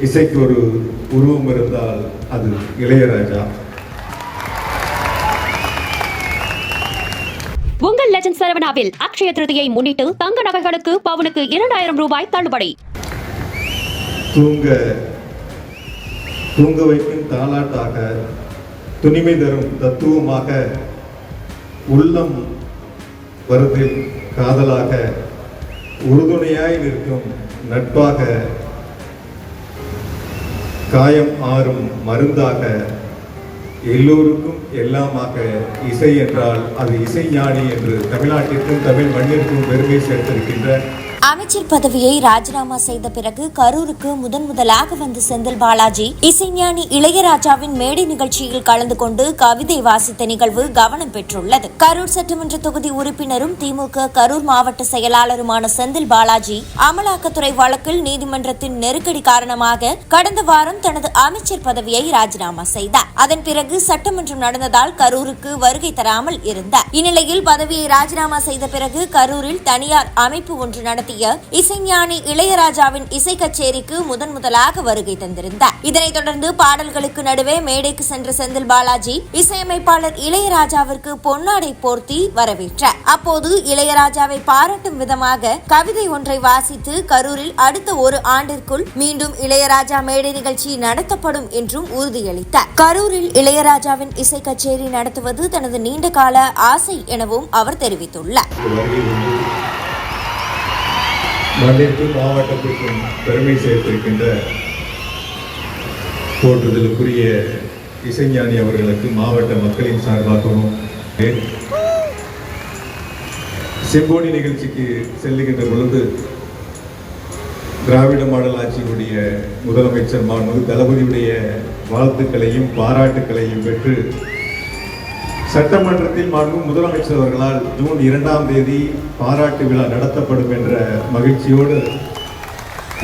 இசைக்கு ஒரு உருவம் இருந்தால் அது இளையராஜா. உங்கள் லெஜண்ட் சரவணாவில் அக்ஷய திருதியை முன்னிட்டு தங்க நகைகளுக்கு பவுனுக்கு 2000 ரூபாய் தள்ளுபடி. தூங்க வைக்கும் தாலாட்டாக, துணிமை தரும் தத்துவமாக, உள்ளம் வருதில் காதலாக, உறுதுணையாய் நிற்கும் நட்பாக, காயம் ஆறும் மருந்தாக, எல்லோருக்கும் எல்லாமாக இசை என்றால் அது இசைஞானி என்று தமிழ்நாட்டிற்கும் தமிழ் மண்ணிற்கும் பெருமை சேர்த்திருக்கின்ற அமைச்சர் பதவியை ராஜினாமா செய்த பிறகு கரூருக்கு முதலாக வந்த செந்தில் பாலாஜி இசைஞானி இளையராஜாவின் மேடை நிகழ்ச்சியில் கலந்து கொண்டு கவிதை வாசித்த நிகழ்வு கவனம் பெற்றுள்ளது. கரூர் சட்டமன்ற தொகுதி உறுப்பினரும் திமுக கரூர் மாவட்ட செயலாளருமான செந்தில் பாலாஜி அமலாக்கத்துறை வழக்கில் நீதிமன்றத்தின் நெருக்கடி காரணமாக கடந்த வாரம் தனது அமைச்சர் பதவியை ராஜினாமா செய்தார். அதன் பிறகு சட்டமன்றம் நடந்ததால் கரூருக்கு வருகை தராமல் இருந்தார். இந்நிலையில் பதவியை ராஜினாமா செய்த பிறகு கரூரில் தனியார் அமைப்பு ஒன்று நடத்திய இசைஞானி இளையராஜாவின் இசை கச்சேரிக்கு முதலாக வருகை தந்திருந்தார். இதனைத் தொடர்ந்து பாடல்களுக்கு நடுவே மேடைக்கு சென்ற செந்தில் பாலாஜி இசையமைப்பாளர் இளையராஜாவிற்கு பொன்னாடை போர்த்தி வரவேற்றார். அப்போது இளையராஜாவை பாராட்டும் விதமாக கவிதை ஒன்றை வாசித்து கரூரில் அடுத்த ஒரு ஆண்டிற்குள் மீண்டும் இளையராஜா மேடை நிகழ்ச்சி நடத்தப்படும் என்றும் உறுதியளித்தார். கரூரில் இளையராஜாவின் இசை கச்சேரி நடத்துவது தனது நீண்ட கால ஆசை எனவும் அவர் தெரிவித்துள்ளார். மண்ணிற்கும் மாவட்டத்திற்கும் பெருமை சேர்த்திருக்கின்ற போற்றுதலுக்குரிய இசைஞானி அவர்களுக்கு மாவட்ட மக்களின் சார்பாகவும் செம்போனி நிகழ்ச்சிக்கு செல்லுகின்ற பொழுது திராவிட மாடல் ஆட்சியினுடைய முதலமைச்சர் மாண்பு தளபதியுடைய வாழ்த்துக்களையும் பாராட்டுக்களையும் பெற்று சட்டமன்றத்தில் மாண்பு முதலமைச்சர் அவர்களால் ஜூன் 2ஆம் தேதி பாராட்டு விழா நடத்தப்படும் என்ற மகிழ்ச்சியோடு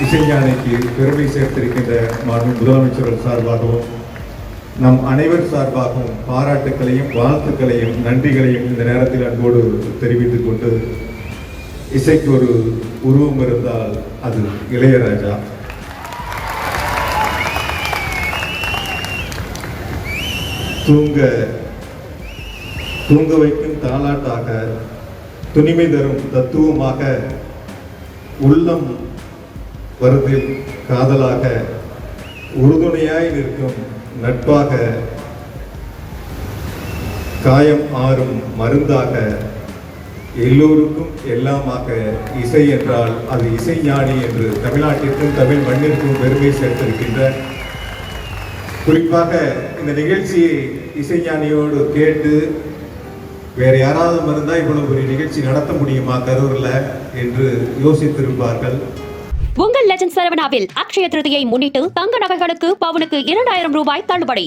இசைஞானிக்கு பெருமை சேர்த்திருக்கின்ற மாண்பு முதலமைச்சர்கள் சார்பாகவும் நம் அனைவர் சார்பாகவும் பாராட்டுக்களையும் வாழ்த்துக்களையும் நன்றிகளையும் இந்த நேரத்தில் அன்போடு தெரிவித்துக் கொண்டு, இசைக்கு ஒரு உருவம் இருந்தால் அது இளையராஜா. தூங்க வைக்கும் தாலாட்டாக, துணிமை தரும் தத்துவமாக, உள்ளம் வருதில் காதலாக, உறுதுணையாய் நிற்கும் நட்பாக, காயம் ஆறும் மருந்தாக, எல்லோருக்கும் எல்லாமாக இசை என்றால் அது இசைஞானி என்று தமிழ்நாட்டிற்கும் தமிழ் மண்ணிற்கும் பெருமை சேர்த்திருக்கின்ற, குறிப்பாக இந்த நிகழ்ச்சியை இசைஞானியோடு கேட்டு வேற யாராவது இருந்தா இவ்வளவு ஒரு நிகழ்ச்சி நடத்த முடியுமா கரூர்ல என்று யோசித்திருப்பார்கள். உங்கள் லெஜண்ட் சரவணாவில் அக்ஷய திருதியை முன்னிட்டு தங்க நகைகளுக்கு பவுனுக்கு 2000 ரூபாய் தள்ளுபடி.